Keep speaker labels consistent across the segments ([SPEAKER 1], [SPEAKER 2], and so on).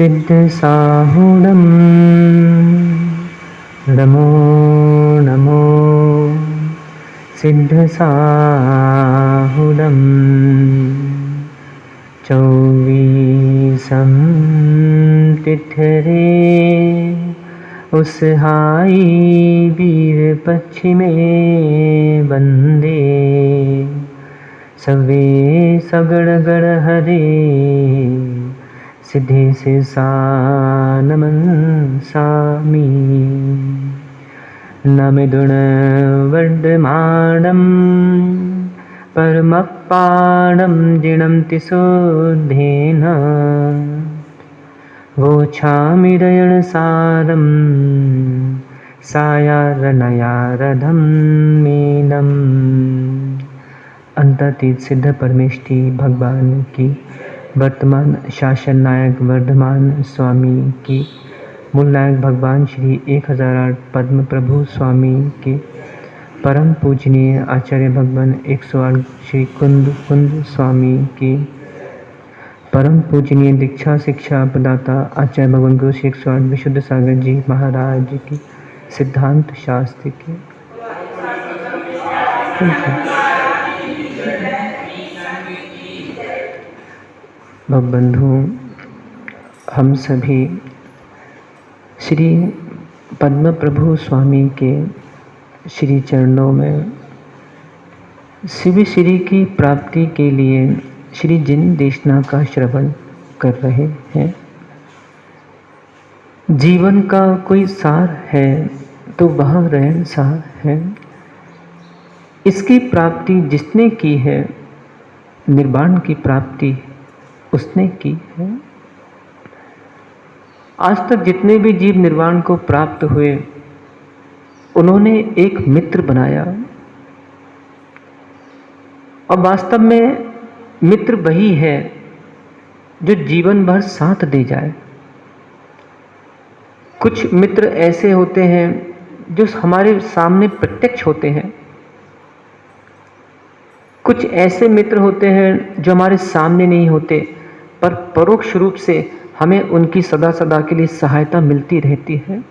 [SPEAKER 1] सिद्धसाहुडं नमो नमो सिद्धसाहुडं चौवीसं तिथरे उसहाई वीर पश्चिमे बंदे सवे सगड़ हरे सिद्धि से नमन सामी नमिदुण वर्धमानं परमपाणं जिणं तिशोद्धेन वोछामिदयणसारं सायारनयारधं मीनम्। अंततीत सिद्ध परमेष्ठी भगवान की, वर्तमान शासन नायक वर्धमान स्वामी की, मूल नायक भगवान श्री 1008 पद्म प्रभु स्वामी के, परम पूजनीय आचार्य भगवान 108 श्री कुंद स्वामी की, परम पूजनीय दीक्षा शिक्षा प्रदाता आचार्य भगवान गुरु श्री 108 विशुद्ध सागर जी महाराज की, सिद्धांत शास्त्र की। बंधु, हम सभी श्री पद्म प्रभु स्वामी के श्री चरणों में शिव श्री की प्राप्ति के लिए श्री जिन देशना का श्रवण कर रहे हैं। जीवन का कोई सार है तो वह रहन सार है। इसकी प्राप्ति जिसने की है, निर्वाण की प्राप्ति उसने की है। आज तक जितने भी जीव निर्वाण को प्राप्त हुए, उन्होंने एक मित्र बनाया, और वास्तव में मित्र वही है जो जीवन भर साथ दे जाए। कुछ मित्र ऐसे होते हैं जो हमारे सामने प्रत्यक्ष होते हैं, कुछ ऐसे मित्र होते हैं जो हमारे सामने नहीं होते पर परोक्ष रूप से हमें उनकी सदा सदा के लिए सहायता मिलती रहती है।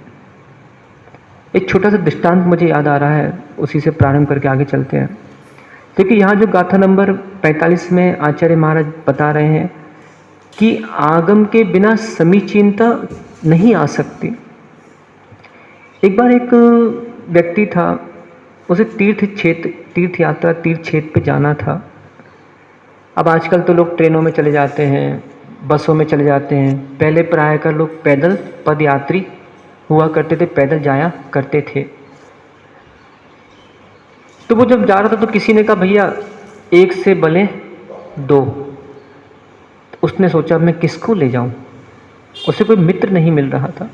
[SPEAKER 1] एक छोटा सा दृष्टांत मुझे याद आ रहा है, उसी से प्रारंभ करके आगे चलते हैं। देखिए, यहाँ जो गाथा नंबर 45 में आचार्य महाराज बता रहे हैं कि आगम के बिना समीचीनता नहीं आ सकती। एक बार एक व्यक्ति था, उसे तीर्थ यात्रा तीर्थ क्षेत्र पे जाना था। अब आजकल तो लोग ट्रेनों में चले जाते हैं, बसों में चले जाते हैं। पहले प्रायः लोग पैदल पदयात्री हुआ करते थे, पैदल जाया करते थे। तो वो जब जा रहा था तो किसी ने कहा, भैया एक से भले दो। तो उसने सोचा मैं किसको ले जाऊं, उसे कोई मित्र नहीं मिल रहा था।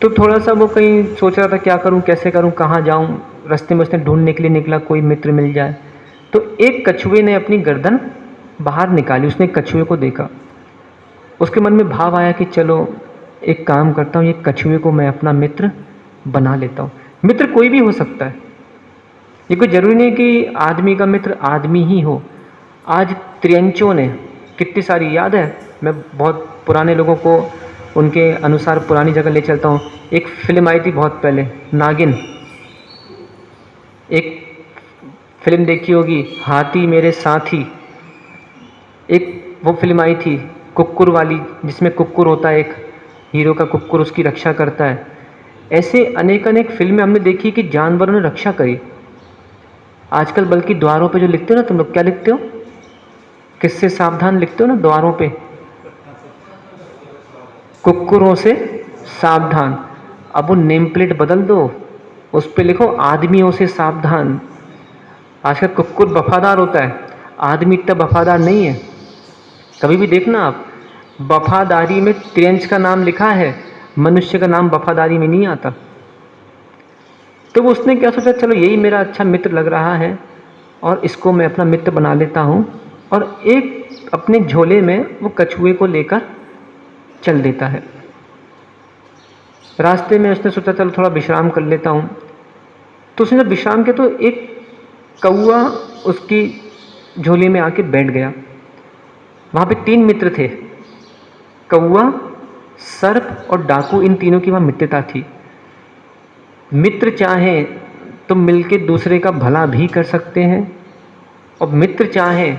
[SPEAKER 1] तो थोड़ा सा वो कहीं सोच रहा था क्या करूं, कैसे करूं, कहाँ जाऊं। रास्ते में उसने ढूंढने के लिए निकला, कोई मित्र मिल जाए। तो एक कछुए ने अपनी गर्दन बाहर निकाली, उसने कछुए को देखा। उसके मन में भाव आया कि चलो एक काम करता हूँ, ये कछुए को मैं अपना मित्र बना लेता हूँ। मित्र कोई भी हो सकता है, ये कोई जरूरी नहीं कि आदमी का मित्र आदमी ही हो। आज त्रियंचों ने कितनी सारी, याद है, मैं बहुत पुराने लोगों को उनके अनुसार पुरानी जगह ले चलता हूँ। एक फिल्म आई थी बहुत पहले, नागिन। एक फिल्म देखी होगी, हाथी मेरे साथी। एक वो फिल्म आई थी कुक्कुर वाली, जिसमें कुक्कुर होता है, एक हीरो का कुक्कुर उसकी रक्षा करता है। ऐसे अनेक फिल्में हमने देखी कि जानवरों ने रक्षा करी। आजकल बल्कि द्वारों पे जो लिखते हो ना, तुम लोग क्या लिखते हो, किससे सावधान लिखते हो ना द्वारों पे, कुक्कुरों से सावधान। अब वो नेम प्लेट बदल दो, उस पे लिखो आदमियों से सावधान। आजकल कुक्कुर वफादार होता है, आदमी इतना वफादार नहीं है। कभी भी देखना आप, वफादारी में त्रियंच का नाम लिखा है, मनुष्य का नाम वफादारी में नहीं आता। तो वो उसने क्या सोचा, चलो यही मेरा अच्छा मित्र लग रहा है और इसको मैं अपना मित्र बना लेता हूँ। और एक अपने झोले में वो कछुए को लेकर चल देता है। रास्ते में उसने सोचा चलो थोड़ा विश्राम कर लेता हूँ। तो उसने जब विश्राम किया तो एक कौआ उसकी झोले में आके बैठ गया। वहाँ पे 3 मित्र थे। कौवा, सर्प और डाकू, इन तीनों की वहाँ मित्रता थी। मित्र चाहें तो मिलके दूसरे का भला भी कर सकते हैं, और मित्र चाहें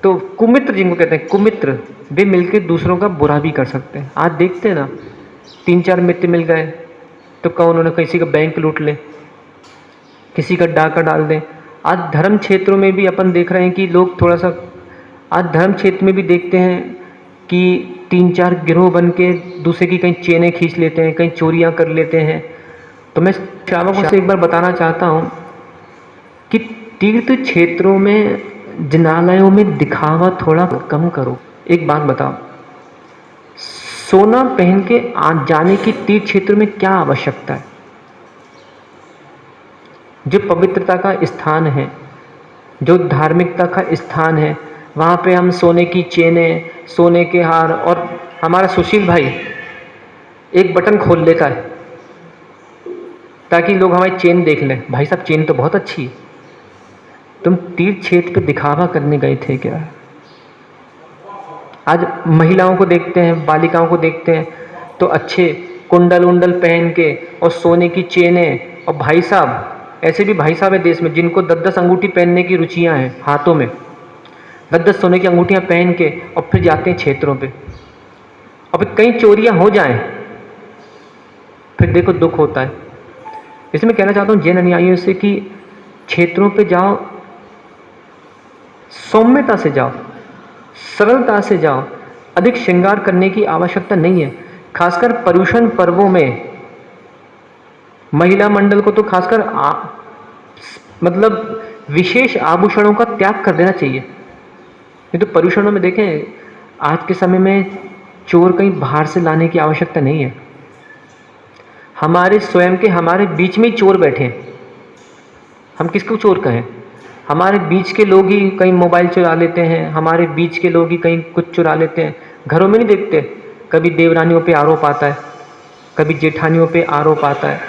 [SPEAKER 1] तो कुमित्र, जिनको कहते हैं कुमित्र, वे मिलके दूसरों का बुरा भी कर सकते हैं। आज देखते हैं ना, 3-4 मित्र मिल गए तो कौन, उन्होंने किसी का बैंक लूट ले, किसी का डाका डाल दें। आज धर्म क्षेत्रों में भी अपन देख रहे हैं कि लोग थोड़ा सा, आज धर्म क्षेत्र में भी देखते हैं कि 3-4 गिरोह बन के दूसरे की कहीं चेनें खींच लेते हैं, कहीं चोरियां कर लेते हैं। तो मैं श्रावकों से एक बार बताना चाहता हूँ कि तीर्थ क्षेत्रों में, जिनालयों में दिखावा थोड़ा कम करो। एक बात बताओ, सोना पहन के जाने की तीर्थ क्षेत्र में क्या आवश्यकता है? जो पवित्रता का स्थान है, जो धार्मिकता का स्थान है, वहाँ पे हम सोने की चेनें, सोने के हार, और हमारा सुशील भाई एक बटन खोल लेता है ताकि लोग हमारी चेन देख लें। भाई साहब, चेन तो बहुत अच्छी है, तुम तीर्थ क्षेत्र पे दिखावा करने गए थे क्या? आज महिलाओं को देखते हैं, बालिकाओं को देखते हैं तो अच्छे कुंडल उंडल पहन के और सोने की चेनें, और भाई साहब ऐसे भी भाई साहब है देश में जिनको 10-10 अंगूठी पहनने की रुचियां हैं, हाथों में 10-10 सोने की अंगूठियां पहन के, और फिर जाते हैं क्षेत्रों पे, और फिर कहीं चोरियां हो जाएं, फिर देखो दुख होता है। इसलिए मैं कहना चाहता हूँ जैन अनुयायियों से कि क्षेत्रों पे जाओ, सौम्यता से जाओ, सरलता से जाओ, अधिक श्रृंगार करने की आवश्यकता नहीं है। खासकर पर्युषण पर्वों में महिला मंडल को तो खासकर मतलब विशेष आभूषणों का त्याग कर देना चाहिए। नहीं तो पर्युषणों में देखें, आज के समय में चोर कहीं बाहर से लाने की आवश्यकता नहीं है। हमारे स्वयं के, हमारे बीच में ही चोर बैठे हैं। हम किसको चोर कहें? हमारे बीच के लोग ही कहीं मोबाइल चुरा लेते हैं, हमारे बीच के लोग ही कहीं कुछ चुरा लेते हैं। घरों में नहीं देखते, कभी देवरानियों पे आरोप आता है, कभी जेठानियों पे आरोप आता है।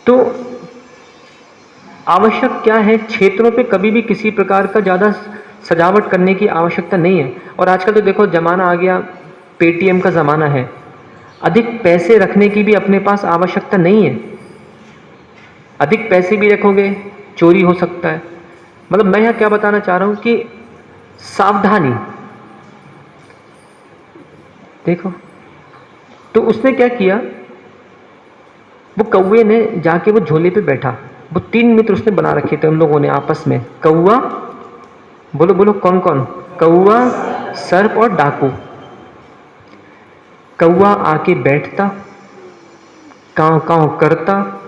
[SPEAKER 1] तो आवश्यक क्या है, क्षेत्रों पे कभी भी किसी प्रकार का ज़्यादा सजावट करने की आवश्यकता नहीं है। और आजकल तो देखो ज़माना आ गया, पेटीएम का ज़माना है, अधिक पैसे रखने की भी अपने पास आवश्यकता नहीं है। अधिक पैसे भी रखोगे चोरी हो सकता है। मतलब मैं यहाँ क्या बताना चाह रहा हूँ कि सावधानी। देखो, तो उसने क्या किया, वो कौवे ने जाके वो झोले पे बैठा। वो 3 मित्र उसने बना रखे थे उन लोगों ने आपस में। कौवा, बोलो बोलो कौन कौन? कौवा, सर्प और डाकू। कौवा आके बैठता, कांव कांव करता,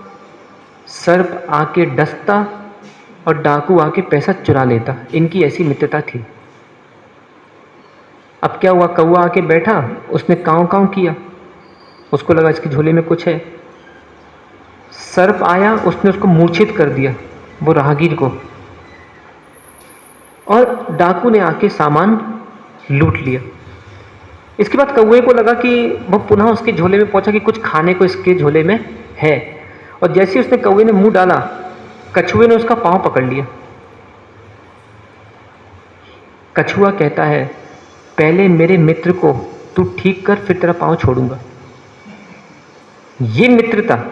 [SPEAKER 1] सर्प आके डसता और डाकू आके पैसा चुरा लेता। इनकी ऐसी मित्रता थी। अब क्या हुआ, कौवा आके बैठा, उसने कांव कांव किया, उसको लगा इसके झोले में कुछ है। सर्प आया, उसने उसको मूर्छित कर दिया, वो राहगीर को, और डाकू ने आके सामान लूट लिया। इसके बाद कौवे को लगा कि वो पुनः उसके झोले में पहुंचा कि कुछ खाने को इसके झोले में है, और जैसे उसने कौवे ने मुंह डाला, कछुए ने उसका पांव पकड़ लिया। कछुआ कहता है, पहले मेरे मित्र को तू ठीक कर, फिर तेरा पांव छोड़ूंगा। ये मित्रता,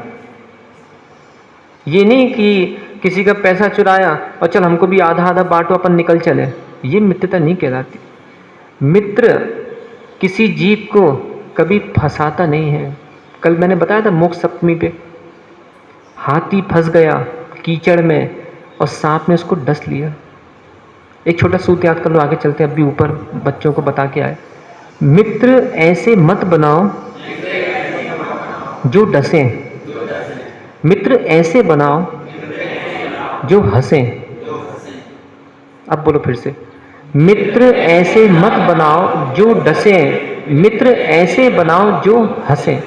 [SPEAKER 1] ये नहीं कि किसी का पैसा चुराया और चल हमको भी आधा आधा बांटो, अपन निकल चले। ये मित्रता नहीं कहलाती। मित्र किसी जीव को कभी फंसाता नहीं है। कल मैंने बताया था मोक्ष सप्तमी पे, हाथी फंस गया कीचड़ में और सांप ने उसको डस लिया। एक छोटा सूत्र याद कर लो, आगे चलते हैं। अभी ऊपर बच्चों को बता के आए, मित्र ऐसे मत बनाओ जो डसें, मित्र ऐसे बनाओ जो हंसें। अब बोलो फिर से, मित्र ऐसे मत बनाओ जो डसें, मित्र ऐसे बनाओ जो हंसें।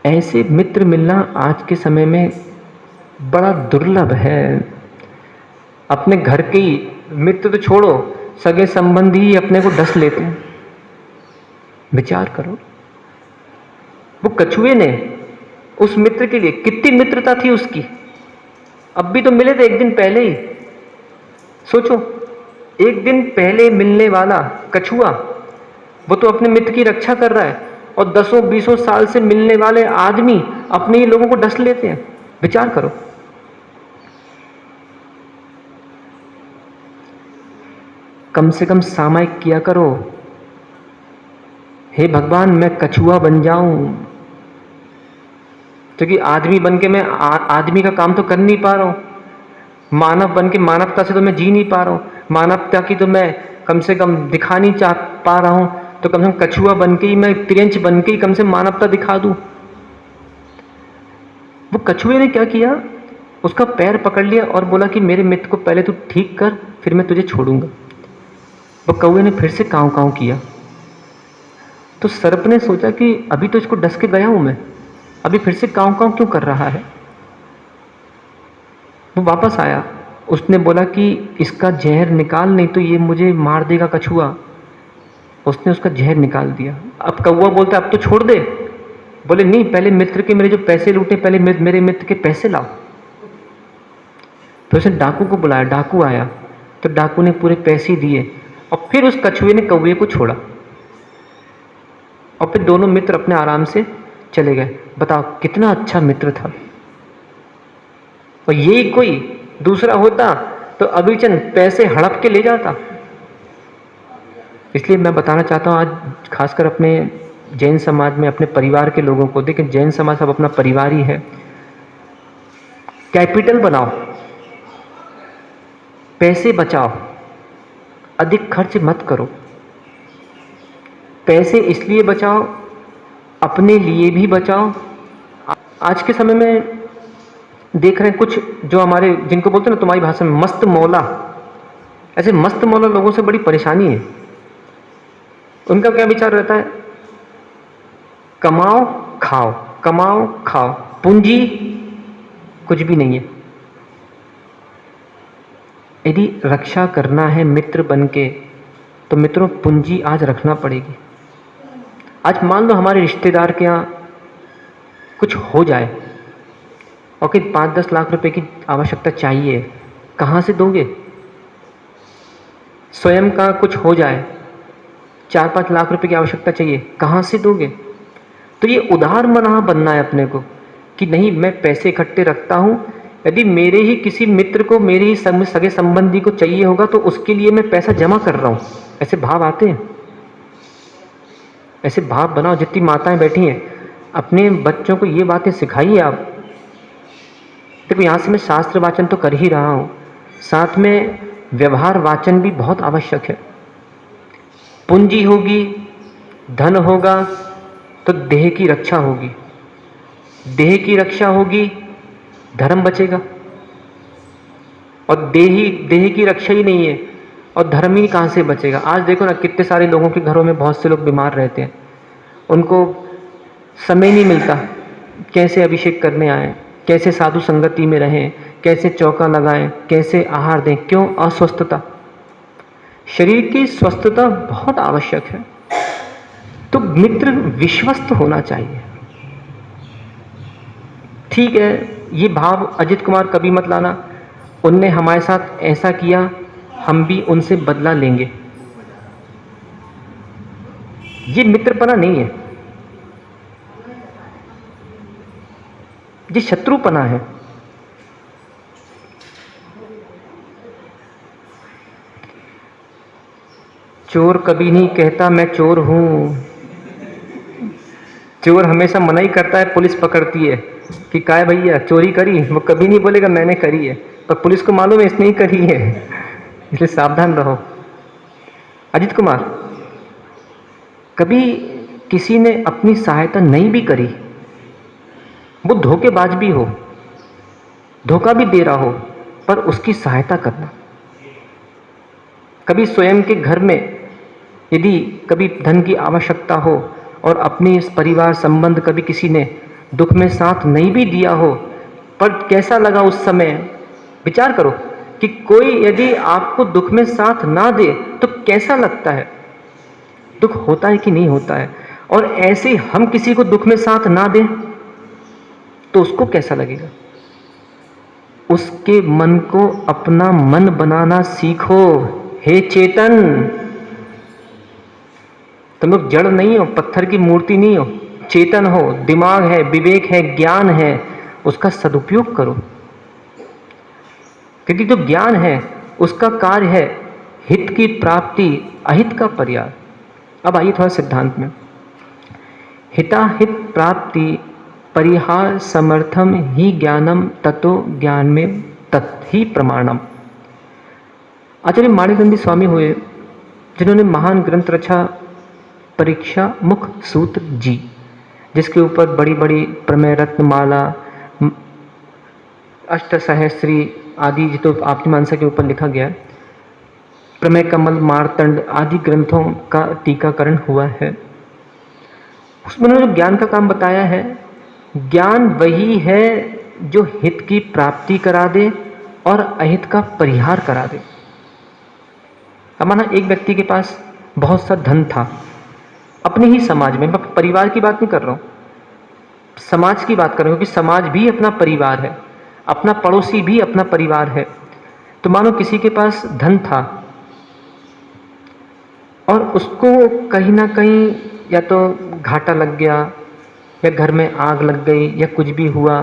[SPEAKER 1] ऐसे मित्र मिलना आज के समय में बड़ा दुर्लभ है। अपने घर के ही मित्र तो छोड़ो, सगे संबंधी ही अपने को डस लेते हैं। विचार करो, वो कछुए ने उस मित्र के लिए कितनी मित्रता थी उसकी। अब भी तो मिले थे एक दिन पहले ही। सोचो, एक दिन पहले मिलने वाला कछुआ वो तो अपने मित्र की रक्षा कर रहा है, और 10-20 साल से मिलने वाले आदमी अपने ही लोगों को डस लेते हैं। विचार करो। कम से कम सामायिक किया करो, हे भगवान मैं कछुआ बन जाऊं, क्योंकि आदमी बन के मैं आदमी का काम तो कर नहीं पा रहा हूं, मानव बन के मानवता से तो मैं जी नहीं पा रहा हूं, मानवता की तो मैं कम से कम दिखा नहीं चाह पा रहा हूं, तो कम से कम कछुआ बन के ही, मैं त्रियंच बन के ही कम से मानवता दिखा दूं। वो कछुए ने क्या किया, उसका पैर पकड़ लिया और बोला कि मेरे मित्र को पहले तू ठीक कर, फिर मैं तुझे छोड़ूंगा। वो कौवे ने फिर से कांव कांव किया, तो सर्प ने सोचा कि अभी तो इसको डस के गया हूं मैं, अभी फिर से कांव कांव क्यों कर रहा है। वो वापस आया, उसने बोला कि इसका जहर निकाल, नहीं तो ये मुझे मार देगा कछुआ। उसने उसका जहर निकाल दिया। अब कौवा बोलता अब तो छोड़ दे, बोले नहीं, पहले मित्र के मेरे जो पैसे लूटे, पहले मेरे मित्र के पैसे लाओ। तो उसने डाकू को बुलाया, डाकू आया, तो डाकू ने पूरे पैसे दिए, और फिर उस कछुए ने कौवे को छोड़ा, और फिर दोनों मित्र अपने आराम से चले गए। बताओ कितना अच्छा मित्र था। और यही कोई दूसरा होता तो अभी चंद पैसे हड़प के ले जाता। इसलिए मैं बताना चाहता हूँ आज खासकर अपने जैन समाज में, अपने परिवार के लोगों को, देखिए जैन समाज सब अपना परिवार ही है। कैपिटल बनाओ, पैसे बचाओ, अधिक खर्च मत करो। पैसे इसलिए बचाओ, अपने लिए भी बचाओ। आज के समय में देख रहे हैं कुछ जो हमारे, जिनको बोलते हैं ना तुम्हारी भाषा में मस्त मौला, ऐसे मस्त मौला लोगों से बड़ी परेशानी है। उनका क्या विचार रहता है, कमाओ खाओ, कमाओ खाओ, पूंजी कुछ भी नहीं है। यदि रक्षा करना है मित्र बन के, तो मित्रों पूंजी आज रखना पड़ेगी। आज मान लो हमारे रिश्तेदार के यहाँ कुछ हो जाए और कि 5-10 लाख रुपए की आवश्यकता चाहिए, कहाँ से दोगे। स्वयं का कुछ हो जाए, 4-5 लाख रुपए की आवश्यकता चाहिए, कहाँ से दोगे। तो ये उदार मना बनना है अपने को कि नहीं, मैं पैसे इकट्ठे रखता हूँ, यदि मेरे ही किसी मित्र को, मेरे ही सगे संबंधी को चाहिए होगा तो उसके लिए मैं पैसा जमा कर रहा हूँ। ऐसे भाव आते हैं, ऐसे भाव बनाओ। जितनी माताएं बैठी हैं, अपने बच्चों को ये बातें सिखाइए आप। देखो यहाँ से मैं शास्त्र वाचन तो कर ही रहा हूँ, साथ में व्यवहार वाचन भी बहुत आवश्यक है। पूंजी होगी, धन होगा, तो देह की रक्षा होगी, देह की रक्षा होगी, धर्म बचेगा। और देह की रक्षा ही नहीं है और धर्म ही कहाँ से बचेगा। आज देखो ना, कितने सारे लोगों के घरों में बहुत से लोग बीमार रहते हैं, उनको समय नहीं मिलता कैसे अभिषेक करने आए, कैसे साधु संगति में रहें, कैसे चौका लगाएं, कैसे आहार दें। क्यों? अस्वस्थता। शरीर की स्वस्थता बहुत आवश्यक है। तो मित्र विश्वस्त होना चाहिए। ठीक है, ये भाव अजित कुमार कभी मत लाना, उनने हमारे साथ ऐसा किया, हम भी उनसे बदला लेंगे। ये मित्रपना नहीं है, ये शत्रुपना है। चोर कभी नहीं कहता मैं चोर हूं, चोर हमेशा मना ही करता है, पुलिस पकड़ती है कि काय भैया चोरी करी, वो कभी नहीं बोलेगा मैंने करी है, पर पुलिस को मालूम है इसने ही करी है। इसलिए सावधान रहो। अजित कुमार, कभी किसी ने अपनी सहायता नहीं भी करी, वो धोखेबाज भी हो, धोखा भी दे रहा हो, पर उसकी सहायता करना। कभी स्वयं के घर में यदि कभी धन की आवश्यकता हो और अपने इस परिवार संबंध कभी किसी ने दुख में साथ नहीं भी दिया हो, पर कैसा लगा उस समय, विचार करो कि कोई यदि आपको दुख में साथ ना दे तो कैसा लगता है, दुख होता है कि नहीं होता है। और ऐसे हम किसी को दुख में साथ ना दें तो उसको कैसा लगेगा। उसके मन को अपना मन बनाना सीखो। हे चेतन, तुम लोग जड़ नहीं हो, पत्थर की मूर्ति नहीं हो, चेतन हो, दिमाग है, विवेक है, ज्ञान है, उसका सदुपयोग करो। क्योंकि जो ज्ञान है उसका कार्य है हित की प्राप्ति, अहित का परिहार। अब आइए थोड़ा सिद्धांत में। हिताहित प्राप्ति परिहार समर्थम ही ज्ञानम ततो ज्ञान में तत् ही प्रमाणम। आचार्य माणिकनंदी स्वामी हुए जिन्होंने महान ग्रंथ रचा परीक्षा मुख सूत्र जी, जिसके ऊपर बड़ी बड़ी प्रमेय रत्नमाला, अष्टसहस्री आदि जो तो आपकी मानसा के ऊपर लिखा गया, प्रमेय कमल, मारतंड आदि ग्रंथों का टीकाकरण हुआ है। उसमें उन्होंने जो ज्ञान का काम बताया है, ज्ञान वही है जो हित की प्राप्ति करा दे और अहित का परिहार करा दे। अब माना एक व्यक्ति के पास बहुत सा धन था, अपने ही समाज में, मैं परिवार की बात नहीं कर रहा हूँ, समाज की बात कर रहा हूँ, क्योंकि समाज भी अपना परिवार है, अपना पड़ोसी भी अपना परिवार है। तो मानो किसी के पास धन था और उसको कहीं ना कहीं या तो घाटा लग गया या घर में आग लग गई या कुछ भी हुआ।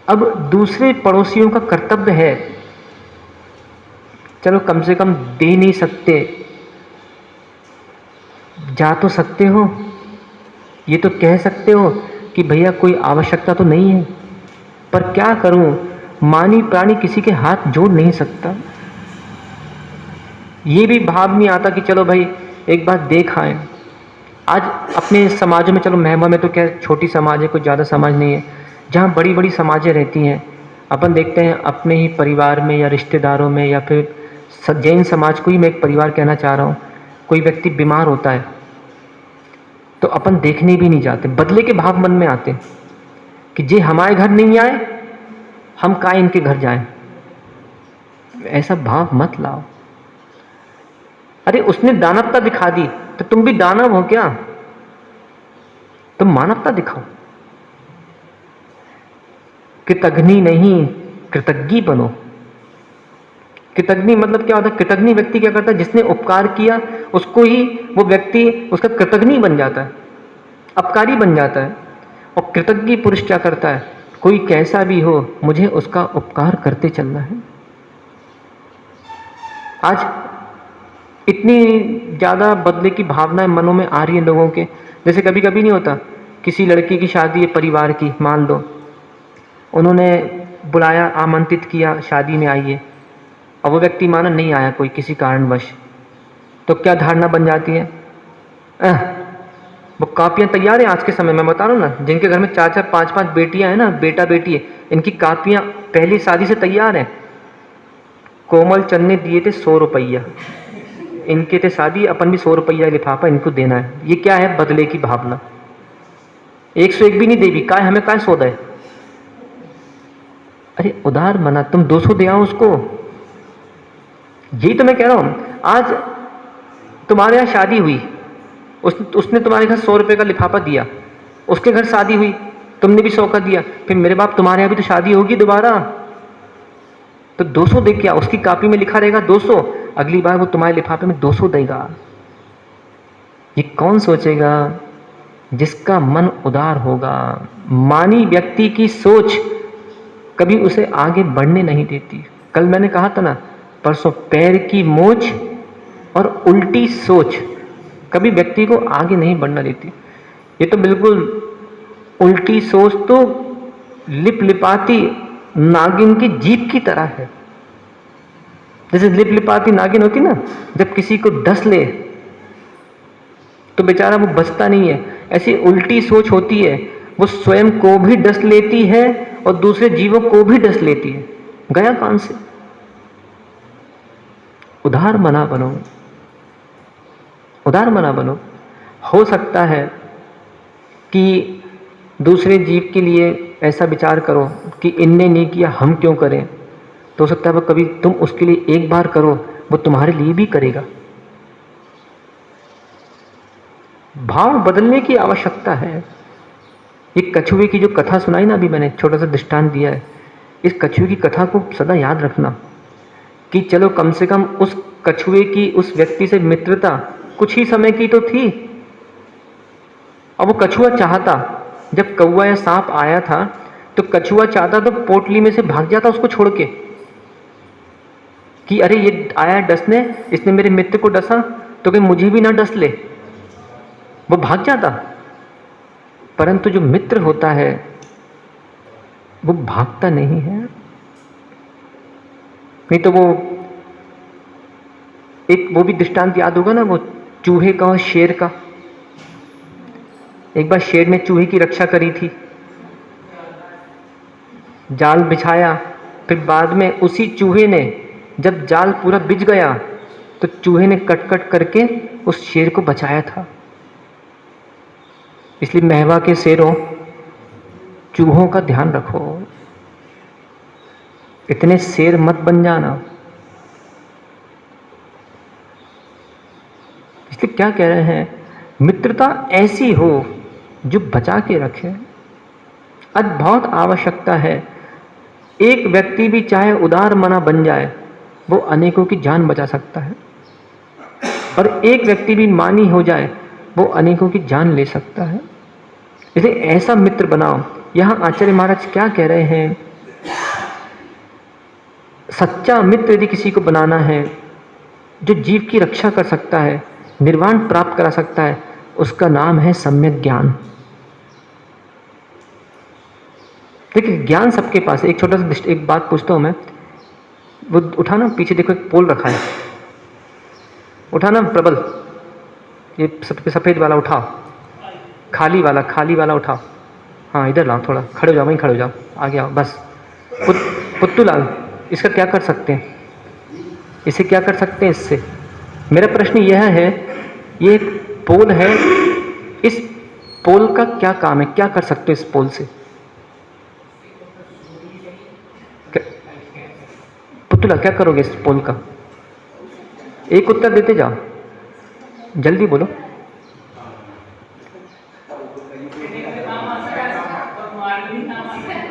[SPEAKER 1] अब दूसरे पड़ोसियों का कर्तव्य है, चलो कम से कम दे नहीं सकते, जा तो सकते हो, ये तो कह सकते हो कि भैया कोई आवश्यकता तो नहीं है, पर क्या करूं, मानी प्राणी किसी के हाथ जोड़ नहीं सकता। ये भी भाव नहीं आता कि चलो भाई एक बार देख आए। आज अपने समाजों में, चलो महमा में तो क्या छोटी समाज है, कोई ज़्यादा समाज नहीं है, जहाँ बड़ी बड़ी समाजें रहती हैं, अपन देखते हैं अपने ही परिवार में या रिश्तेदारों में, या फिर जैन समाज को ही मैं एक परिवार कहना चाह रहा हूँ, कोई व्यक्ति बीमार होता है तो अपन देखने भी नहीं जाते, बदले के भाव मन में आते कि जे हमारे घर नहीं आए हम काहे इनके घर जाएं। ऐसा भाव मत लाओ। अरे उसने दानवता दिखा दी तो तुम भी दानव हो क्या? तुम मानवता दिखाओ। कृतघ्नि नहीं, कृतज्ञ बनो। कृतज्ञ मतलब क्या होता है? कृतज्ञ व्यक्ति क्या करता है? जिसने उपकार किया उसको ही वो व्यक्ति उसका कृतज्ञ बन जाता है, अपकारी बन जाता है। और कृतज्ञ पुरुष क्या करता है? कोई कैसा भी हो मुझे उसका उपकार करते चलना है। आज इतनी ज़्यादा बदले की भावनाएं मनों में आ रही है लोगों के। जैसे कभी कभी नहीं होता, किसी लड़की की शादी है परिवार की, मान लो उन्होंने बुलाया, आमंत्रित किया, शादी में आइए, और वो व्यक्ति माना नहीं आया कोई किसी कारणवश, तो क्या धारणा बन जाती है? वो कापियाँ तैयार हैं आज के समय में, बता रहा हूँ ना, जिनके घर में 4-4 5-5 बेटियाँ हैं ना, बेटा बेटी है, इनकी कापियाँ पहली शादी से तैयार हैं। कोमल चंद ने दिए थे 100 रुपया, इनके थे शादी, अपन भी 100 रुपया लिफाफा इनको देना है। ये क्या है? बदले की भावना। 101 भी नहीं देवी, काय हमें काय 100 दे। अरे उधार मना, तुम 200 दे आओ उसको। यही तो मैं कह रहा हूं। आज तुम्हारे यहाँ शादी हुई, उसने तुम्हारे घर 100 रुपये का लिफाफा दिया, उसके घर शादी हुई, तुमने भी 100 का दिया, फिर मेरे बाप तुम्हारे यहाँ भी तो शादी होगी दोबारा, तो 200 दे क्या? उसकी कॉपी में लिखा रहेगा 200, अगली बार वो तुम्हारे लिफाफे में 200 देगा। ये कौन सोचेगा? जिसका मन उदार होगा। मानी व्यक्ति की सोच कभी उसे आगे बढ़ने नहीं देती। कल मैंने कहा था ना परसों, पैर की मोच और उल्टी सोच कभी व्यक्ति को आगे नहीं बढ़ना देती। ये तो बिल्कुल उल्टी सोच तो लिप लिपाती नागिन की जीभ की तरह है। जैसे लिप लिपाती नागिन होती ना, जब किसी को डस ले तो बेचारा वो बचता नहीं है, ऐसी उल्टी सोच होती है, वो स्वयं को भी डस लेती है और दूसरे जीवों को भी डस लेती है। गया कान से। उदार मना बनो, उदार मना बनो। हो सकता है कि दूसरे जीव के लिए ऐसा विचार करो कि इनने नहीं किया हम क्यों करें, तो हो सकता है वो कभी तुम उसके लिए एक बार करो, वो तुम्हारे लिए भी करेगा। भाव बदलने की आवश्यकता है। ये कछुए की जो कथा सुनाई ना, अभी मैंने छोटा सा दृष्टांत दिया है, इस कछुए की कथा को सदा याद रखना कि चलो कम से कम उस कछुए की उस व्यक्ति से मित्रता कुछ ही समय की तो थी। अब वो कछुआ चाहता, जब कौवा या सांप आया था तो कछुआ चाहता तो पोटली में से भाग जाता उसको छोड़ के, कि अरे ये आया डसने, इसने मेरे मित्र को डसा तो कहीं मुझे भी ना डस ले, वो भाग जाता। परंतु जो मित्र होता है वो भागता नहीं है। नहीं तो वो एक वो भी दृष्टांत याद होगा ना, वो चूहे का और शेर का। एक बार शेर ने चूहे की रक्षा करी थी, जाल बिछाया, फिर बाद में उसी चूहे ने जब जाल पूरा बिछ गया तो चूहे ने कट कट करके उस शेर को बचाया था। इसलिए महवा के शेरों, चूहों का ध्यान रखो, इतने शेर मत बन जाना। इसलिए क्या कह रहे हैं, मित्रता ऐसी हो जो बचा के रखे। आज बहुत आवश्यकता है, एक व्यक्ति भी चाहे उदार मना बन जाए वो अनेकों की जान बचा सकता है, और एक व्यक्ति भी मानी हो जाए वो अनेकों की जान ले सकता है। इसलिए ऐसा मित्र बनाओ। यहां आचार्य महाराज क्या कह रहे हैं, सच्चा मित्र यदि किसी को बनाना है, जो जीव की रक्षा कर सकता है, निर्वाण प्राप्त करा सकता है, उसका नाम है सम्यक ज्ञान। देखिए ज्ञान सबके पास है। एक छोटा सा एक बात पूछता हूं मैं, वो उठाना, पीछे देखो एक पोल रखा है, उठाना प्रबल, ये सफेद वाला उठाओ, खाली वाला उठाओ। हाँ इधर लाओ, थोड़ा खड़े हो जाओ, वहीं खड़े हो जाओ, आगे आओ बस। पुत्तू लाल, इसका क्या कर सकते हैं, इसे क्या कर सकते हैं इससे? मेरा प्रश्न यह है, ये एक पोल है, इस पोल का क्या काम है, क्या कर सकते हो इस पोल से? पुत्तूला क्या करोगे इस पोल का? एक उत्तर देते जाओ, जल्दी बोलो।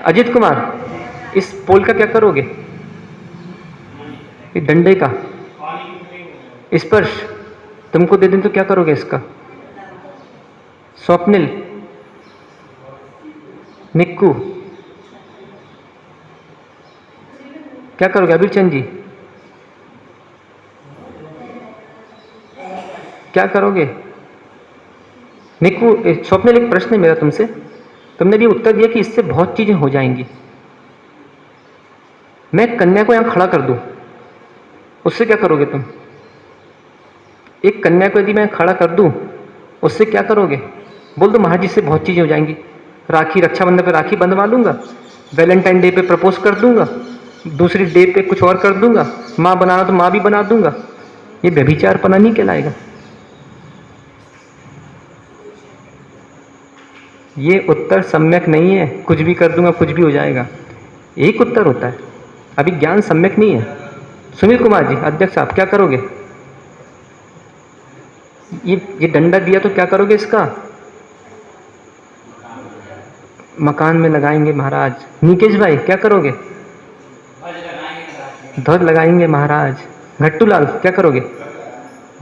[SPEAKER 1] अजित कुमार, इस पोल का क्या करोगे? इस डंडे का स्पर्श तुमको दे दें तो क्या करोगे इसका? स्वप्निल, निक्कू, क्या करोगे? अबीर चंद जी क्या करोगे? निक्कू, स्वप्निल, एक प्रश्न है मेरा तुमसे, तुमने भी उत्तर दिया कि इससे बहुत चीजें हो जाएंगी। मैं कन्या को यहां खड़ा कर दूं, उससे क्या करोगे तुम? एक कन्या को यदि मैं खड़ा कर दूं, उससे क्या करोगे? बोल दो महाराज जी से बहुत चीजें हो जाएंगी। राखी, रक्षाबंधन पे राखी बंधवा लूंगा, वैलेंटाइन डे पे प्रपोज कर दूंगा, दूसरी डे पे कुछ और कर दूंगा, माँ बनाना तो माँ भी बना दूंगा। ये व्यभिचारपना नहीं कहलाएगा। ये उत्तर सम्यक नहीं है, कुछ भी कर दूंगा कुछ भी हो जाएगा, एक उत्तर होता है। अभी ज्ञान सम्यक नहीं है। सुनील कुमार जी, अध्यक्ष साहब, क्या करोगे? ये डंडा दिया तो क्या करोगे इसका? मकान में लगाएंगे महाराज। निकेश भाई क्या करोगे? ध्वज लगाएंगे महाराज। घट्टूलाल क्या करोगे?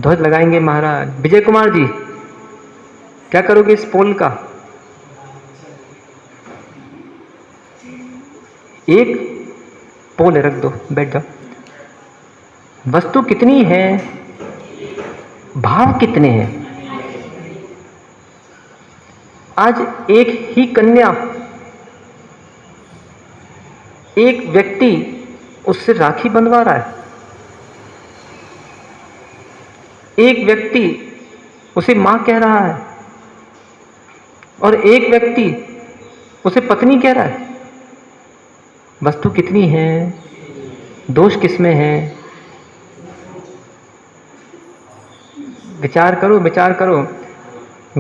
[SPEAKER 1] ध्वज लगाएंगे महाराज। विजय कुमार जी क्या करोगे इस पोल का? एक पोल है, रख दो, बैठ जाओ। वस्तु कितनी है, भाव कितने हैं? आज एक ही कन्या, एक व्यक्ति उससे राखी बंधवा रहा है, एक व्यक्ति उसे मां कह रहा है और एक व्यक्ति उसे पत्नी कह रहा है। वस्तु कितनी है, दोष किसमें है? विचार करो, विचार करो।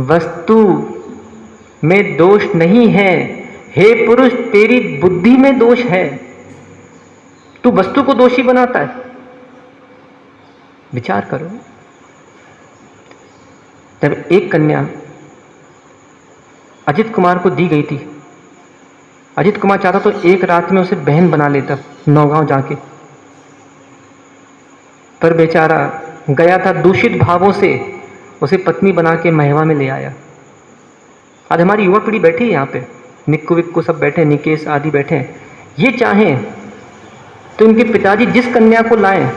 [SPEAKER 1] वस्तु में दोष नहीं है, हे पुरुष तेरी बुद्धि में दोष है, तू वस्तु को दोषी बनाता है। विचार करो। जब एक कन्या अजित कुमार को दी गई थी, अजित कुमार चाहता तो एक रात में उसे बहन बना लेता नौगांव जाके, पर बेचारा गया था दूषित भावों से, उसे पत्नी बना के महवा में ले आया। आज हमारी युवा पीढ़ी बैठी है यहाँ पे, निक्कू विक्कू सब बैठे, निकेश आदि बैठे हैं। ये चाहें तो इनके पिताजी जिस कन्या को लाएं,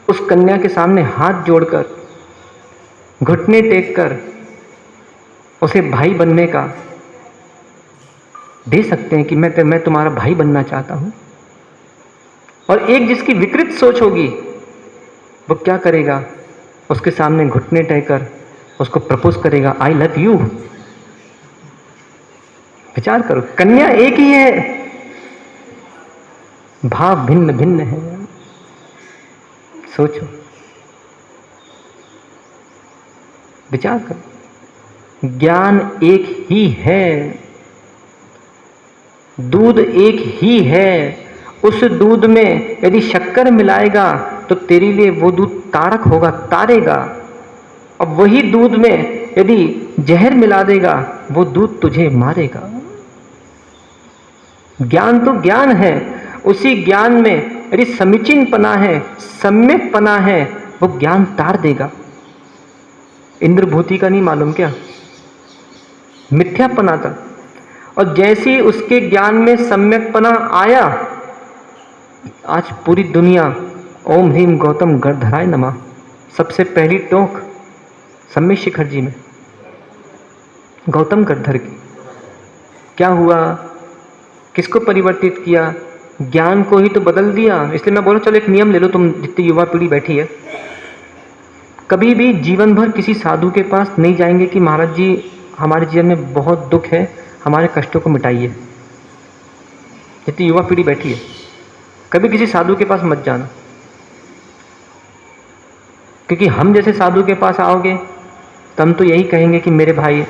[SPEAKER 1] उस कन्या के सामने हाथ जोड़कर, घुटने टेक कर उसे भाई बनने का दे सकते हैं कि मैं तुम्हारा भाई बनना चाहता हूं। और एक जिसकी विकृत सोच होगी, वो क्या करेगा, उसके सामने घुटने टेक कर उसको प्रपोज करेगा, आई लव यू। विचार करो, कन्या एक ही है, भाव भिन्न भिन्न है। सोचो, विचार करो, ज्ञान एक ही है, दूध एक ही है। उस दूध में यदि शक्कर मिलाएगा तो तेरे लिए वो दूध तारक होगा, तारेगा। और वही दूध में यदि जहर मिला देगा, वो दूध तुझे मारेगा। ज्ञान तो ज्ञान है, उसी ज्ञान में यदि समीचीनपना है, सम्यकपना है, वो ज्ञान तार देगा। इंद्रभूति का नहीं मालूम क्या, मिथ्यापना था। और जैसे उसके ज्ञान में सम्यकपना आया, आज पूरी दुनिया ओम ह्रीम गौतम गर्धराय नमः, सबसे पहली टोक सम्य शिखर जी में गौतम गर्धर की। क्या हुआ, किसको परिवर्तित किया, ज्ञान को ही तो बदल दिया। इसलिए मैं बोला चलो एक नियम ले लो, तुम जितनी युवा पीढ़ी बैठी है, कभी भी जीवन भर किसी साधु के पास नहीं जाएंगे कि महाराज जी हमारे जीवन में बहुत दुख है, हमारे कष्टों को मिटाइए। जितनी युवा पीढ़ी बैठी है, कभी किसी साधु के पास मत जाना, क्योंकि हम जैसे साधु के पास आओगे तो हम तो यही कहेंगे कि मेरे भाई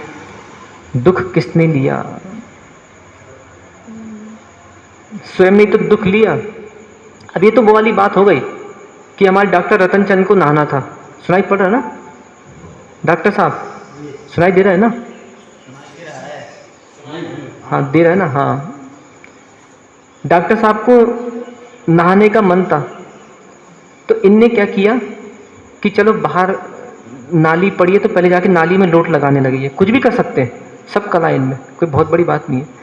[SPEAKER 1] दुख किसने लिया, स्वयं ने तो दुख लिया। अब ये तो वो वाली बात हो गई कि हमारे डॉक्टर रतन चंद को नहाना था, सुनाई पड़ रहा है ना डॉक्टर साहब, सुनाई दे रहा है ना, हाँ दे रहा है ना, हाँ। डॉक्टर साहब को नहाने का मन था, तो इनने क्या किया कि चलो बाहर नाली पड़ी है तो पहले जाके नाली में लोट लगाने लगी है। कुछ भी कर सकते हैं, सब कला इनमें, कोई बहुत बड़ी बात नहीं है।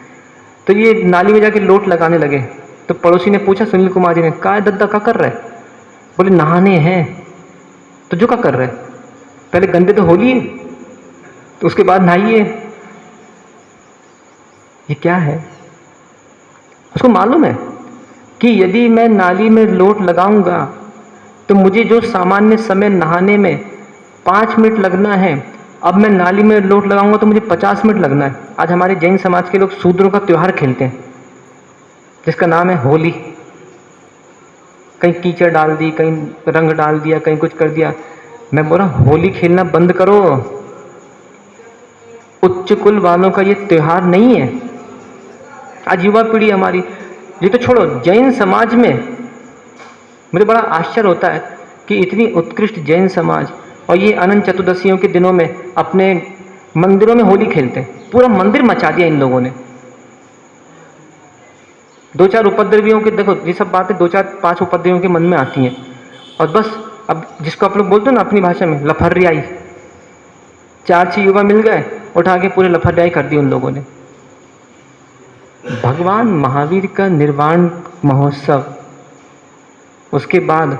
[SPEAKER 1] तो ये नाली में जाके लोट लगाने लगे, तो पड़ोसी ने पूछा सुनील कुमार जी ने, का दद्दा का कर रहे? बोले नहाने हैं। तो जो का कर रहे, पहले गंदे तो हो लिए, तो उसके बाद नहाइए। ये क्या है, उसको मालूम है कि यदि मैं नाली में लोट लगाऊंगा तो मुझे जो सामान्य समय नहाने में 5 मिनट लगना है, अब मैं नाली में लोट लगाऊंगा तो मुझे 50 मिनट लगना है। आज हमारे जैन समाज के लोग शूद्रों का त्यौहार खेलते हैं जिसका नाम है होली। कहीं कीचड़ डाल दी, कहीं रंग डाल दिया, कहीं कुछ कर दिया। मैं बोला होली खेलना बंद करो, उच्च कुल वालों का ये त्यौहार नहीं है। आज युवा पीढ़ी हमारी, ये तो छोड़ो, जैन समाज में मुझे बड़ा आश्चर्य होता है कि इतनी उत्कृष्ट जैन समाज और ये अनंत चतुर्दशियों के दिनों में अपने मंदिरों में होली खेलते हैं। पूरा मंदिर मचा दिया इन लोगों ने। 2-4 उपद्रवियों के, देखो ये सब बातें 2-4-5 उपद्रवियों के मन में आती हैं, और बस अब जिसको आप लोग बोलते हो ना अपनी भाषा में लफर्रियाई, 4-6 युवा मिल गए, उठा के पूरे लफर्रियाई कर दी उन लोगों ने। भगवान महावीर का निर्वाण महोत्सव, उसके बाद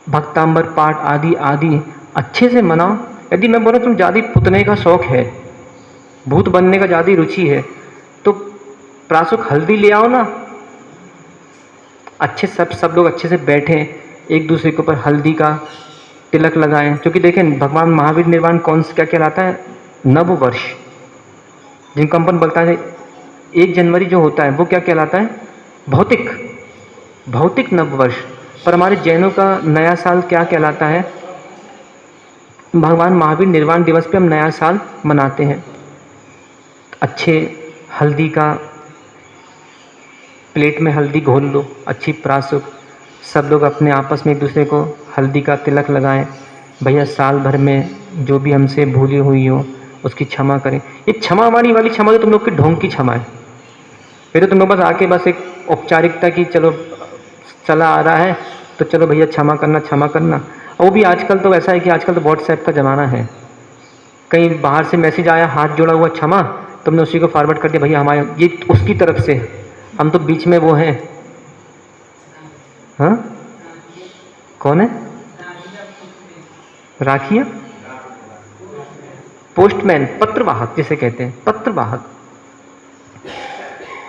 [SPEAKER 1] भक्तांबर पाठ आदि आदि अच्छे से मनाओ। यदि मैं बोला तुम ज़्यादा पुतने का शौक है, भूत बनने का ज़्यादा रुचि है, तो प्रासुक हल्दी ले आओ ना, अच्छे सब लोग अच्छे से बैठें, एक दूसरे के ऊपर हल्दी का तिलक लगाएं। क्योंकि देखें भगवान महावीर निर्वाण कौन सा क्या कहलाता है, नव वर्ष, जिनको अपन बोलता है 1 जनवरी जो होता है वो क्या कहलाता है, भौतिक नव वर्ष। पर हमारे जैनों का नया साल क्या कहलाता है, भगवान महावीर निर्वाण दिवस पे हम नया साल मनाते हैं। अच्छे हल्दी का, प्लेट में हल्दी घोल लो, अच्छी प्रासुक, सब लोग अपने आपस में एक दूसरे को हल्दी का तिलक लगाएं। भैया साल भर में जो भी हमसे भूली हुई हो उसकी क्षमा करें। ये क्षमा हमारी वाली क्षमा तो तुम लोग की ढोंग की क्षमा है। फिर तो तुम लोग बस आके बस एक औपचारिकता की, चलो चला आ रहा है तो चलो भैया क्षमा करना। और वो भी आजकल तो ऐसा है कि आजकल तो व्हाट्सएप का ज़माना है, कहीं बाहर से मैसेज आया हाथ जोड़ा हुआ क्षमा, तुमने उसी को फॉरवर्ड कर दिया, भैया हमारे ये उसकी तरफ से, हम तो बीच में वो हैं। हाँ, कौन है? राखिया, पोस्टमैन, पत्रवाहक जिसे कहते हैं, पत्रवाहक।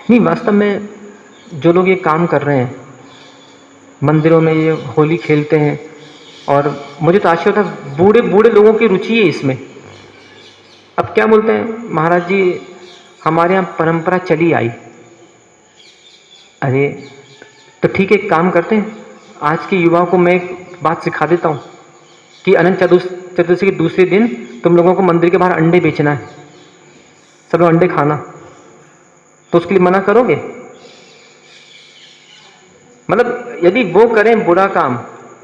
[SPEAKER 1] नहीं, वास्तव में जो लोग ये काम कर रहे हैं, मंदिरों में ये होली खेलते हैं, और मुझे तो आश्चर्य होता है बूढ़े बूढ़े लोगों की रुचि है इसमें। अब क्या बोलते हैं महाराज जी, हमारे यहाँ परंपरा चली आई। अरे तो ठीक है, एक काम करते हैं, आज के युवाओं को मैं एक बात सिखा देता हूँ कि अनंत चतुर्दशी के दूसरे दिन तुम लोगों को मंदिर के बाहर अंडे बेचना है, सब लोग अंडे खाना। तो उसके लिए मना करोगे? मतलब यदि वो करें बुरा काम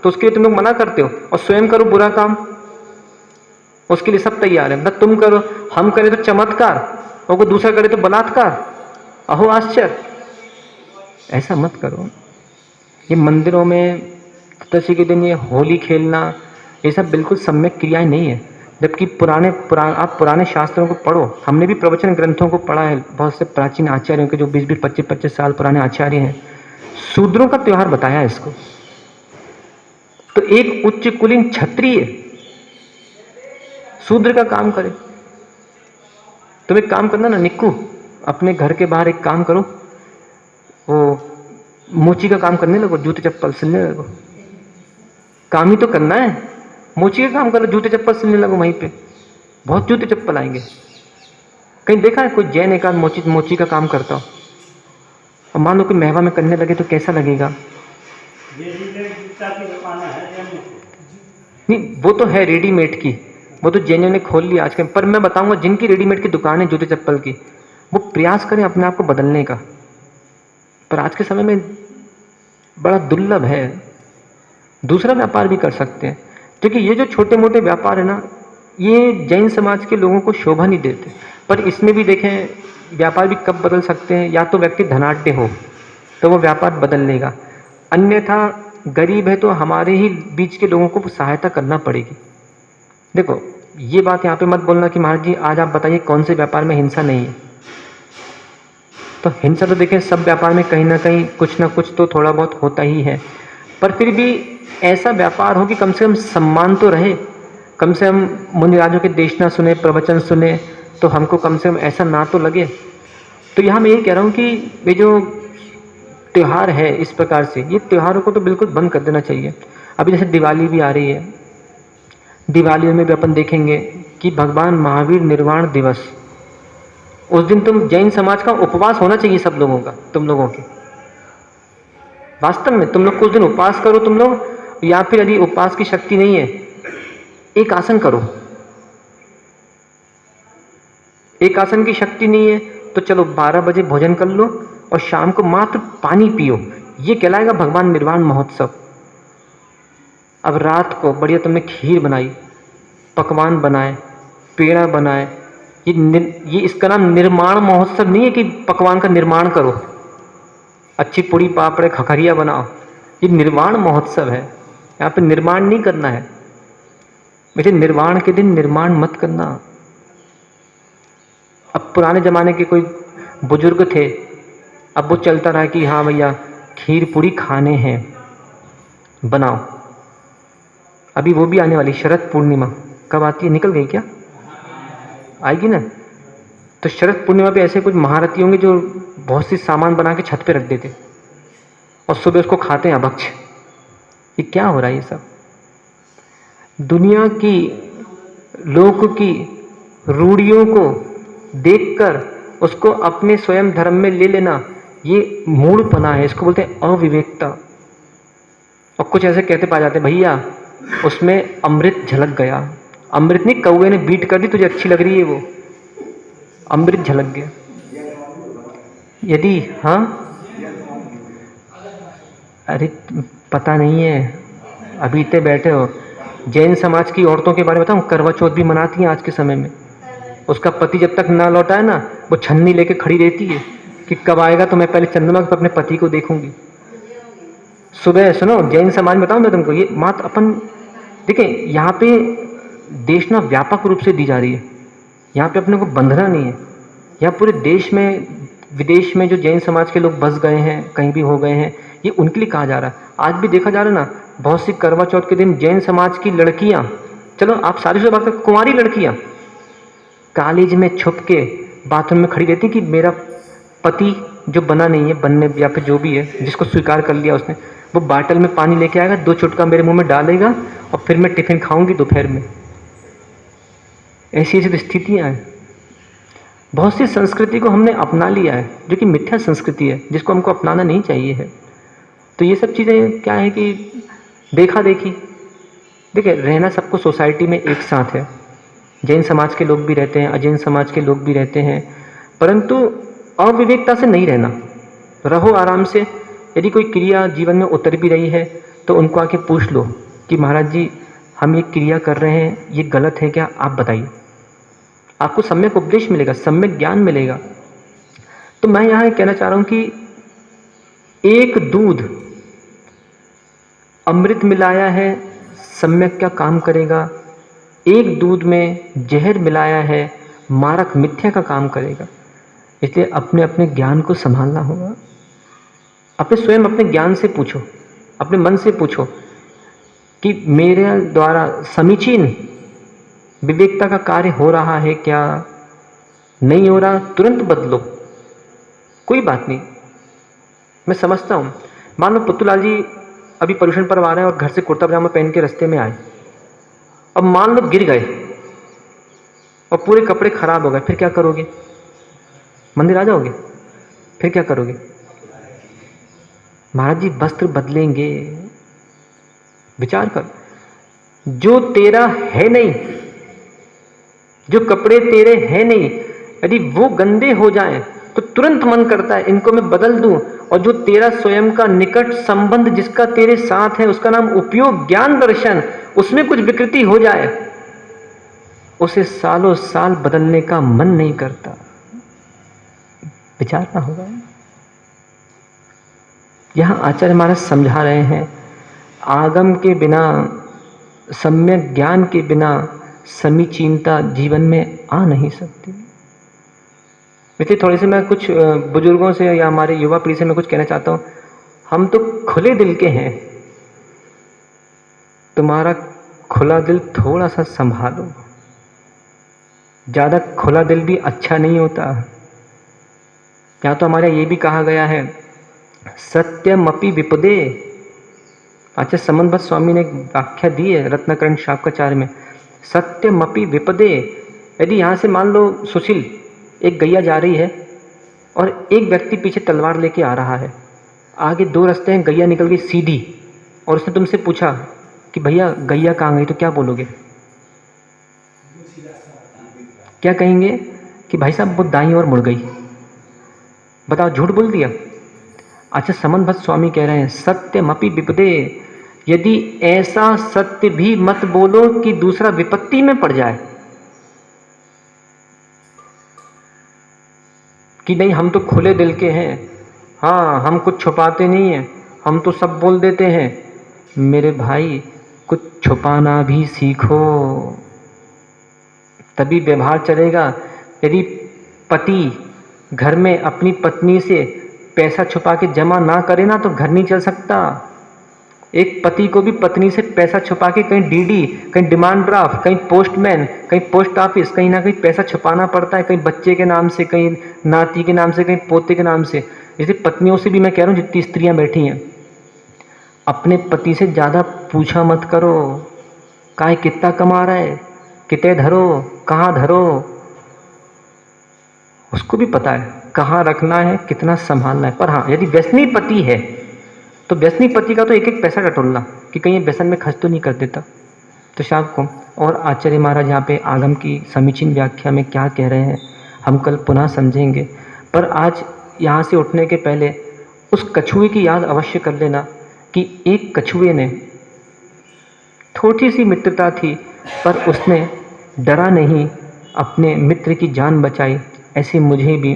[SPEAKER 1] तो उसके लिए तुम लोग मना करते हो, और स्वयं करो बुरा काम, उसके लिए सब तैयार है। मतलब तुम करो, हम करें तो चमत्कार, और कोई दूसरा करे तो बलात्कार। अहो आश्चर्य, ऐसा मत करो। ये मंदिरों में चतुर्दशी के दिन ये होली खेलना, ये सब बिल्कुल सम्यक क्रियाएं नहीं है। जबकि आप पुराने शास्त्रों को पढ़ो, हमने भी प्रवचन ग्रंथों को पढ़ा है, बहुत से प्राचीन आचार्यों के जो 20-20, 25-25 साल पुराने आचार्य हैं, शूद्रों का त्योहार बताया है इसको। तो एक उच्च कुलीन क्षत्रिय शूद्र का काम करे। तुम एक काम करना ना निक्कू, अपने घर के बाहर एक काम करो, वो मोची का काम करने लगो, जूते चप्पल सिलने लगो। काम ही तो करना है, मोची का काम करो, जूते चप्पल सिलने लगो वहीं पे, बहुत जूते चप्पल आएंगे। कहीं देखा है कोई जैन एक आध मोची का काम करता हो? और मान लो कि महवा में करने लगे तो कैसा लगेगा? नहीं, वो तो है रेडीमेड की, वो तो जैनों ने खोल लिया आजकल। पर मैं बताऊंगा, जिनकी रेडीमेड की दुकान है जूते चप्पल की, वो प्रयास करें अपने आप को बदलने का। पर आज के समय में बड़ा दुर्लभ है। दूसरा व्यापार भी कर सकते हैं, क्योंकि ये जो छोटे मोटे व्यापार है ना, ये जैन समाज के लोगों को शोभा नहीं देते। पर इसमें भी देखें, व्यापार भी कब बदल सकते हैं, या तो व्यक्ति धनाढ्य हो तो वो व्यापार बदल लेगा, अन्यथा गरीब है तो हमारे ही बीच के लोगों को सहायता करना पड़ेगी। देखो, ये बात यहाँ पे मत बोलना कि महाराज जी आज आप बताइए कौन से व्यापार में हिंसा नहीं है। तो हिंसा तो देखें सब व्यापार में कहीं ना कहीं कुछ ना कुछ तो थोड़ा बहुत होता ही है, पर फिर भी ऐसा व्यापार हो कि कम से कम सम्मान तो रहे, कम से कम मुनिराजों के देशना सुने, प्रवचन सुने, तो हमको कम से कम ऐसा ना तो लगे। तो यहाँ मैं ये कह रहा हूँ कि ये जो त्यौहार है इस प्रकार से, ये त्योहारों को तो बिल्कुल बंद कर देना चाहिए। अभी जैसे दिवाली भी आ रही है, दिवाली में भी अपन देखेंगे कि भगवान महावीर निर्वाण दिवस, उस दिन तुम जैन समाज का उपवास होना चाहिए सब लोगों का, तुम लोगों के। वास्तव में तुम लोग कुछ दिन उपवास करो तुम लोग, या फिर यदि उपवास की शक्ति नहीं है, एक आसन करो। एक आसन की शक्ति नहीं है तो चलो 12 बजे भोजन कर लो और शाम को मात्र पानी पियो, ये कहलाएगा भगवान निर्वाण महोत्सव। अब रात को बढ़िया तुमने खीर बनाई, पकवान बनाए, पेड़ा बनाए, ये इसका नाम निर्माण महोत्सव नहीं है कि पकवान का निर्माण करो, अच्छी पूड़ी पापड़े खखरिया बनाओ। ये निर्माण महोत्सव है, यहाँ पे निर्माण नहीं करना है। वैसे निर्वाण के दिन निर्माण मत करना। अब पुराने ज़माने के कोई बुजुर्ग थे, अब वो चलता रहा कि हाँ भैया खीर पूड़ी खाने हैं, बनाओ। अभी वो भी आने वाली शरद पूर्णिमा, कब आती है, निकल गई क्या? आएगी ना। तो शरद पूर्णिमा पे ऐसे कुछ महारथी होंगे जो बहुत सी सामान बना के छत पे रख देते और सुबह उसको खाते हैं अभक्ष। ये क्या हो रहा है? ये सब दुनिया की लोक की रूढ़ियों को देखकर उसको अपने स्वयं धर्म में ले लेना, ये मूढ़पना है, इसको बोलते हैं अविवेकता। और कुछ ऐसे कहते पाए जाते, भैया उसमें अमृत झलक गया। अमृत नहीं, कौवे ने बीट कर दी, तुझे अच्छी लग रही है वो, अमृत झलक गया। यदि हाँ, अरे पता नहीं है, अभी इतने बैठे हो। जैन समाज की औरतों के बारे में बताऊं, करवा चौथ भी मनाती हैं आज के समय में। उसका पति जब तक ना लौटा है ना, वो छन्नी लेके खड़ी रहती है कि कब आएगा तो मैं पहले चंद्रमा पर अपने पति को देखूंगी। सुबह सुनो, जैन समाज में बताऊं मैं तुमको, ये मात्र अपन देखिए यहाँ पे देशना व्यापक रूप से दी जा रही है, यहाँ पे अपने को बंधना नहीं है। यहाँ पूरे देश में विदेश में जो जैन समाज के लोग बस गए हैं, कहीं भी हो गए हैं, ये उनके लिए कहा जा रहा है। आज भी देखा जा रहा है ना, बहुत सी करवा चौथ के दिन जैन समाज की लड़कियाँ, चलो आप सारी से बात कर, कुंवारी लड़कियाँ कॉलेज में छुप के बाथरूम में खड़ी रहती कि मेरा पति जो बना नहीं है, बनने या फिर जो भी है, जिसको स्वीकार कर लिया उसने, वो बाटल में पानी लेके आएगा, 2 चुटका मेरे मुंह में डालेगा और फिर मैं टिफिन खाऊंगी दोपहर में। ऐसी ऐसी स्थितियाँ हैं। बहुत सी संस्कृति को हमने अपना लिया है जो कि मिथ्या संस्कृति है, जिसको हमको अपनाना नहीं चाहिए है। तो ये सब चीज़ें क्या है कि देखा देखी। देखिए रहना सबको सोसाइटी में एक साथ है, जैन समाज के लोग भी रहते हैं, अजैन समाज के लोग भी रहते हैं, परंतु अविवेकता से नहीं रहना। रहो आराम से। यदि कोई क्रिया जीवन में उतर भी रही है तो उनको आके पूछ लो कि महाराज जी हम ये क्रिया कर रहे हैं, ये गलत है क्या, आप बताइए। आपको सम्यक उपदेश मिलेगा, सम्यक ज्ञान मिलेगा। तो मैं यहाँ कहना चाह रहा हूँ कि एक दूध अमृत मिलाया है, सम्यक क्या काम करेगा। एक दूध में जहर मिलाया है, मारक मिथ्या का काम करेगा। इसलिए अपने अपने ज्ञान को संभालना होगा। अपने स्वयं अपने ज्ञान से पूछो, अपने मन से पूछो कि मेरे द्वारा समीचीन विवेकता का कार्य हो रहा है क्या, नहीं हो रहा तुरंत बदलो, कोई बात नहीं। मैं समझता हूँ, मान लो पुत्तूलाल जी अभी पर्यूषण पर्व आ रहा है और घर से कुर्ता पजामा पहन के रास्ते में आए, अब मान लो गिर गए और पूरे कपड़े खराब हो गए, फिर क्या करोगे? मंदिर आ जाओगे? फिर क्या करोगे? महाराज जी वस्त्र बदलेंगे। विचार कर, जो तेरा है नहीं, जो कपड़े तेरे हैं नहीं, यदि वो गंदे हो जाएं तो तुरंत मन करता है इनको मैं बदल दूं, और जो तेरा स्वयं का निकट संबंध जिसका तेरे साथ है, उसका नाम उपयोग ज्ञान दर्शन, उसमें कुछ विकृति हो जाए, उसे सालों साल बदलने का मन नहीं करता। विचारना होगा। यहां आचार्य महाराज समझा रहे हैं, आगम के बिना, सम्यक ज्ञान के बिना समीचीनता जीवन में आ नहीं सकती। इसलिए थोड़ी सी मैं कुछ बुजुर्गों से या हमारे युवा पीढ़ी से मैं कुछ कहना चाहता हूँ। हम तो खुले दिल के हैं, तुम्हारा खुला दिल थोड़ा सा संभालो। ज़्यादा खुला दिल भी अच्छा नहीं होता। यहाँ तो हमारे ये भी कहा गया है, सत्यमपि विपदे। आचार्य समन्वत स्वामी ने एक व्याख्या दी है रत्नाकरण शाकाचार्य में, सत्यमपि विपदे। यदि यहाँ से मान लो सुशील एक गैया जा रही है और एक व्यक्ति पीछे तलवार लेके आ रहा है, आगे 2 रास्ते हैं, गैया निकल गई सीधी, और उसने तुमसे पूछा कि भैया गैया कहाँ गई, तो क्या बोलोगे? क्या कहेंगे कि भाई साहब वो दाईं ओर मुड़ गई। बताओ, झूठ बोल दिया? अच्छा, समन्वत स्वामी कह रहे हैं, सत्यमपि विपदे। यदि ऐसा सत्य भी मत बोलो कि दूसरा विपत्ति में पड़ जाए, कि नहीं हम तो खुले दिल के हैं, हाँ हम कुछ छुपाते नहीं हैं, हम तो सब बोल देते हैं। मेरे भाई कुछ छुपाना भी सीखो, तभी व्यवहार चलेगा। यदि पति घर में अपनी पत्नी से पैसा छुपा के जमा ना करे ना, तो घर नहीं चल सकता। एक पति को भी पत्नी से पैसा छुपा के कहीं डीडी, कहीं डिमांड ड्राफ्ट, कहीं पोस्टमैन, कहीं पोस्ट ऑफिस, कहीं ना कहीं पैसा छुपाना पड़ता है, कहीं बच्चे के नाम से, कहीं नाती के नाम से, कहीं पोते के नाम से। इसलिए पत्नियों से भी मैं कह रहा हूँ, जितनी स्त्रियां बैठी हैं, अपने पति से ज़्यादा पूछा मत करो, काहे कितना कमा रहा है, कितने धरो, कहाँ धरो। उसको भी पता है कहाँ रखना है, कितना संभालना है। पर हाँ, यदि व्यसनी पति है तो व्यसनी पति का तो एक एक पैसा टटोलना कि कहीं व्यसन में खर्च तो नहीं कर देता। तो शाम को और आचार्य महाराज यहाँ पे आगम की समीचीन व्याख्या में क्या कह रहे हैं हम कल पुनः समझेंगे। पर आज यहाँ से उठने के पहले उस कछुए की याद अवश्य कर लेना कि एक कछुए ने, थोड़ी सी मित्रता थी पर उसने डरा नहीं, अपने मित्र की जान बचाई। ऐसे मुझे भी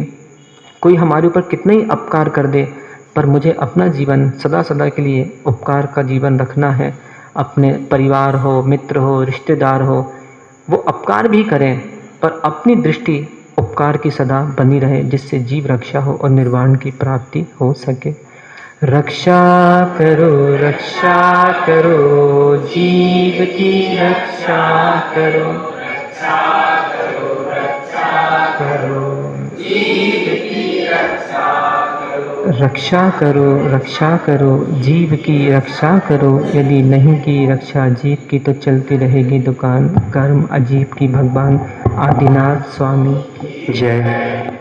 [SPEAKER 1] कोई हमारे ऊपर कितना ही अपकार कर दे, पर मुझे अपना जीवन सदा सदा के लिए उपकार का जीवन रखना है। अपने परिवार हो, मित्र हो, रिश्तेदार हो, वो अपकार भी करें पर अपनी दृष्टि उपकार की सदा बनी रहे, जिससे जीव रक्षा हो और निर्वाण की प्राप्ति हो सके। रक्षा करो जीव की रक्षा करो, रक्षा करो जीव की रक्षा करो। यदि नहीं की रक्षा जीव की तो चलती रहेगी दुकान। कर्म अजीब की भगवान आदिनाथ स्वामी जय।